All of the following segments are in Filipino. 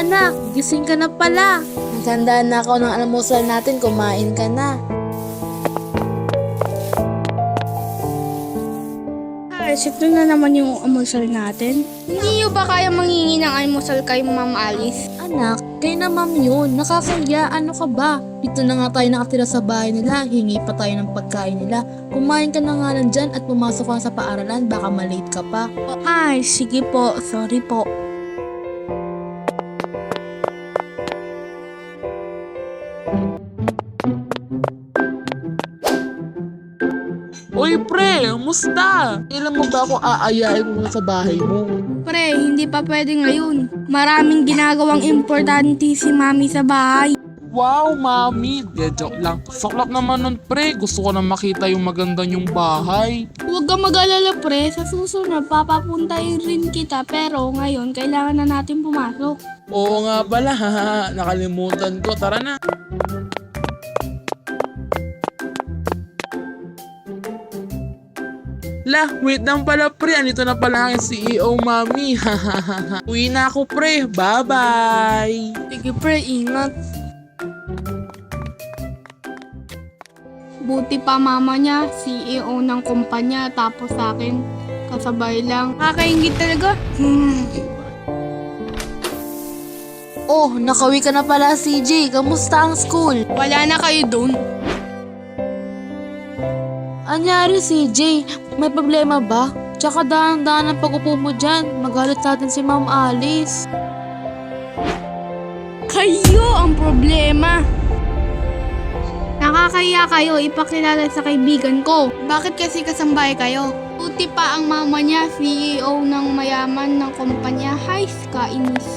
anak, gising ka na pala. Naghandaan na ako ng almusal natin, kumain ka na. Ito na naman yung almusal natin. Hindi nyo ba kaya mangingi ng almusal kay Ma'am Alice? Anak, kay na ma'am yun. Nakakaya, ano ka ba? Dito na nga tayo nakatira sa bahay nila, hingi pa tayo ng pagkain nila. Kumain ka na nga lang dyan at pumasok ka sa paaralan, baka malate ka pa. Ay, sige po. Sorry po. Uy pre, musta? Kailan mo ba ako aayain mo sa bahay mo? Pre, hindi pa pwede ngayon. Maraming ginagawang importante si Mami sa bahay. Wow, mami! Joke lang. Saklap naman nun pre, gusto ko na makita yung maganda yung bahay. Huwag kang mag-alala pre, sa susunod papapuntahin rin kita pero ngayon kailangan na natin pumasok. Oo nga pala, haha, nakalimutan ko. Tara na. Wait lang pala pre, andito na pala ang CEO mami. Uwi na ako pre, bye-bye! Sige pre, ingat. Buti pa mama niya, CEO ng kumpanya, tapos sa akin, kasabay lang. Kakaingit talaga. Oh, nakawi ka na pala CJ, kamusta ang school? Wala na kayo dun. Anyari CJ, may problema ba? Tsaka dahan-dahan ang pag-upo mo dyan, magalit natin si Ma'am Alice. Kayo ang problema. Nakakaya kayo ipakilala sa kaibigan ko. Bakit kasi kasambahay kayo? Buti pa ang mama niya, CEO ng mayaman ng kumpanya. Hay, kainis.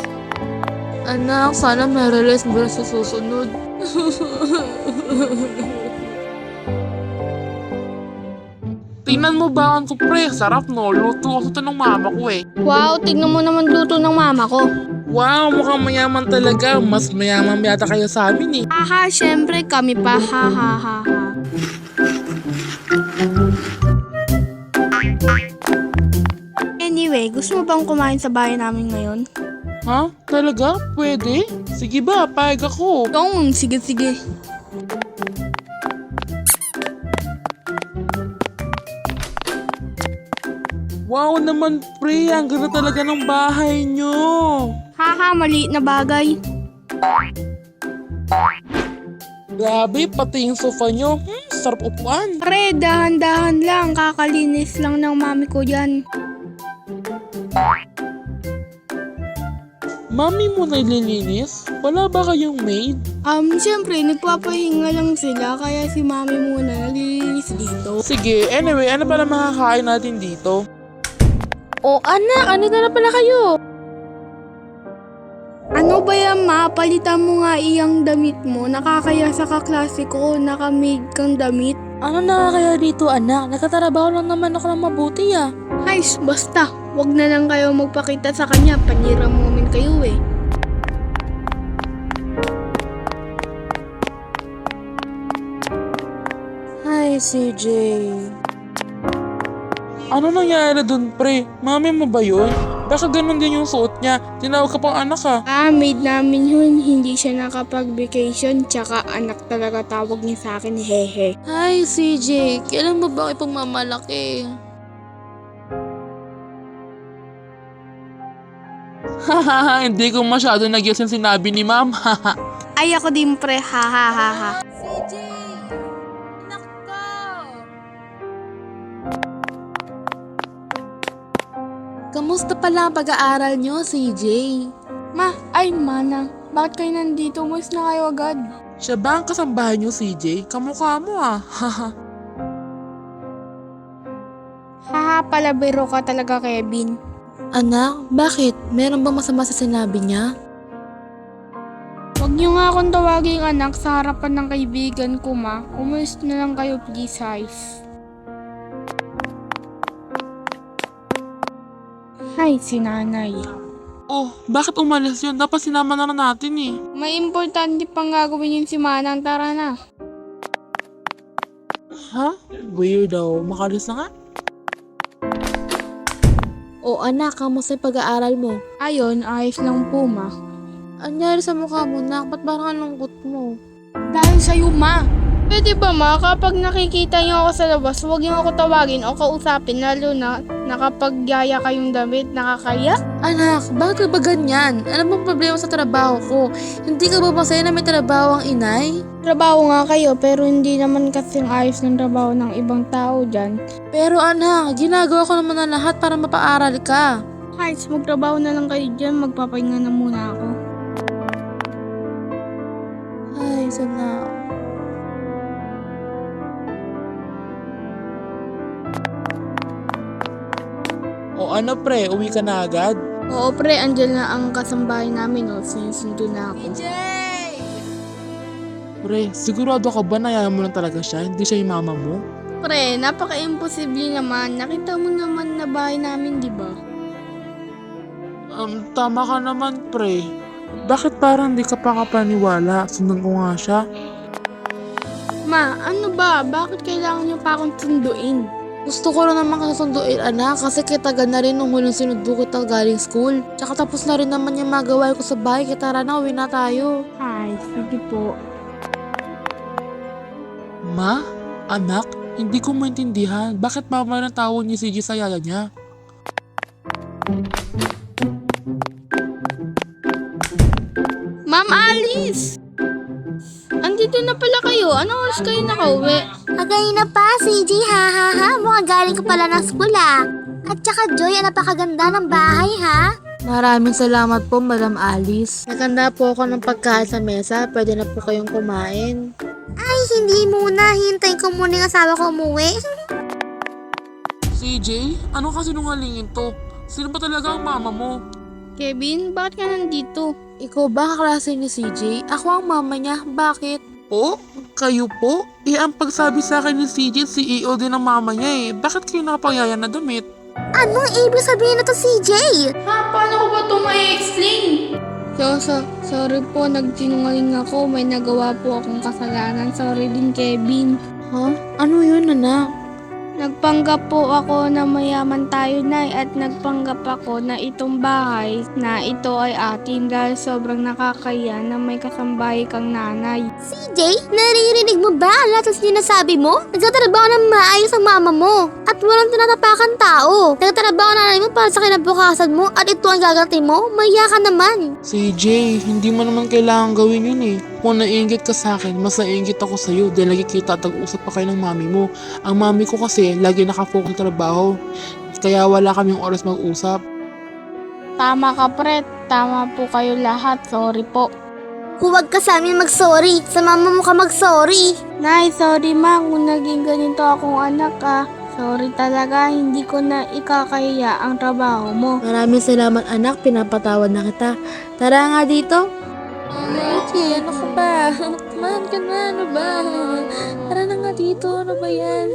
Anak, sana may release mo sa susunod. Tingnan mo ba ang pre? Sarap no, luto ako ng mama ko eh. Wow, tignan mo naman luto ng mama ko. Wow, mukhang mayaman talaga. Mas mayaman yata kayo sa amin eh. Haha, syempre kami pa. Ha ha ha ha. Anyway, gusto mo bang kumain sa bahay namin ngayon? Ha? Talaga? Pwede? Sige ba, payag ako. Sige sige. Wow naman pre, ang ganda talaga ng bahay nyo. Haha, maliit na bagay. Grabe, pati yung sofa nyo. Sarap upuan. Pre, dahan-dahan lang. Kakalinis lang ng mami ko yan. Mami mo nililinis? Wala ba kayong maid? Siyempre, nagpapahinga lang sila. Kaya si mami muna naglilinis dito. Sige, anyway, ano pala makakain natin dito? Oh anak, ano na pala kayo? Ano ba yan ma? Palitan mo nga iyang damit mo. Nakakaya sa kaklase ko. Nakamade kang damit. Ano nakakaya dito anak? Nagtatrabaho lang naman ako ng mabuti ah. Ay, basta. Wag na lang kayo magpakita sa kanya. Panira moment kayo eh. Hi CJ. Ano nangyari dun pre? Mami mo ba yun? Baka ganun din yung suot niya. Tinawag ka pang anak ha. Maid namin yun. Hindi siya nakapag-vacation. Tsaka anak talaga tawag niya sa akin. Hehe. Hi CJ, kailan mo ba kayo pagmamalaki? Hahaha, hindi ko masyado nag-gets yung sinabi ni ma'am. Ay, ako din pre. Ha ha ha ha. CJ, anak ko. Kamusta pala ang pag-aaral nyo, CJ? Manang. Bakit kayo nandito? Umalis na kayo agad. Siya ba ang kasambahay niyo CJ? Kamukha mo ah. Haha. Haha, palabiro ka talaga, Kevin. Anak, bakit? Meron bang masama sa sinabi niya? Huwag niyo nga akong tawaging anak sa harapan ng kaibigan ko, ma. Umalis na lang kayo, please, guys. Hi, si nanay. Oh, bakit umalis yun? Dapat sinama na natin eh. May importante pang gagawin yun si Manang. Tara na. Ha? Weirdo. Makalis na nga? O anak, kamusta yung pag-aaral mo? Ayun, ayos lang po, ma. Anyari sa mukha mo, nak? Ba't parang ang lungkot mo? Dahil sa'yo, ma. Pwede ba, ma, kapag nakikita niyo ako sa labas, huwag niyo ako tawagin o kausapin, lalo na nakapagyaya kayong damit, nakakaya? Anak, bakit ka ba ganyan? Ano bang problema sa trabaho ko? Hindi ka ba masaya na may trabaho ang inay? Trabaho nga kayo, pero hindi naman kasing ayos ng trabaho ng ibang tao dyan. Pero anak, ginagawa ko naman ang lahat para mapaaral ka. Guys, magtrabaho na lang kayo dyan, magpapahinga na muna ako. Ay, sana. O ano pre, uwi ka na agad? Oo pre, andyan na ang kasambahay namin, sinusundo na ako. Pre, sigurado ka ba na yayan mo lang talaga siya? Hindi siya yung mama mo? Pre, napaka-imposible naman. Nakita mo naman na bahay namin, di ba? Tama ka naman pre. Bakit parang di ka pa kapaniwala? Sundan ko nga siya. Ma, ano ba? Bakit kailangan niyo pa akong sunduin? Gusto ko rin naman kasunduin, anak, kasi kitagal na rin nung huling sinundo kita galing school. Tsaka tapos na rin naman yung magawa ko sa bahay, kaya tara na, uwi na tayo. Ay, sige po. Ma? Anak? Hindi ko maintindihan. Bakit mama ng tawag niya si G sa yaya niya? Ma'am Alice! Andito na pala kayo. Anong oras kayo nakauwi? Kanina pa, CJ, ha. Mukhang galing ko pala ng school, At saka, Joy, napakaganda ng bahay, ha? Maraming salamat po, Madam Alice. Naganda po ako ng pagkain sa mesa, pwede na po kayong kumain. Ay, hindi muna. Hintayin ko muna yung asawa ko umuwi. CJ? Ano kasi nungalingin to? Sino ba talaga ang mama mo? Kevin, bakit ka nandito? Ikaw ba kaklase ni CJ? Ako ang mama niya, bakit? Po? Kayo po? Ang pagsabi sa akin ni CJ, CEO din ng mama niya eh. Bakit kayo nakapangyaya na damit? Anong ibig sabihin na to, CJ? Ha? Paano ko ba ito ma-explain? Sorry po, nagsinungaling ako. May nagawa po akong kasalanan. Sorry din, Kevin. Ha? Ano yun, anak? Nagpanggap po ako na mayaman tayo, Nay, at nagpanggap ako na itong bahay na ito ay atin dahil sobrang nakakaya na may kasambahay kang nanay. CJ, naririnig mo ba ang lahat ng sinasabi mo? Nagtatrabaho ng maayos ang mama mo. At walang tinatapakan tao. Nagtatrabaho na nanay mo para sa kinabukasan mo at ito ang gagawin mo? Maya ka naman. CJ, hindi mo naman kailangan gawin yun eh. Kung naiingit ka sa akin, mas naiingit ako sa'yo dahil nagkikita at tag-usap pa kayo ng mami mo. Ang mami ko kasi lagi nakafocus sa trabaho. Kaya wala kaming oras mag-usap. Tama ka, pre. Tama po kayo lahat. Sorry po. Huwag ka sa amin mag-sorry. Sa mama mo ka mag-sorry. Nay, sorry ma kung naging ganito akong anak Sorry talaga, hindi ko na ikakaya ang trabaho mo. Maraming salamat, anak, pinapatawad na kita. Tara nga dito. Michi, ano ka ba? Kumahan ka na, ano ba? Tara na nga dito, ano ba yan?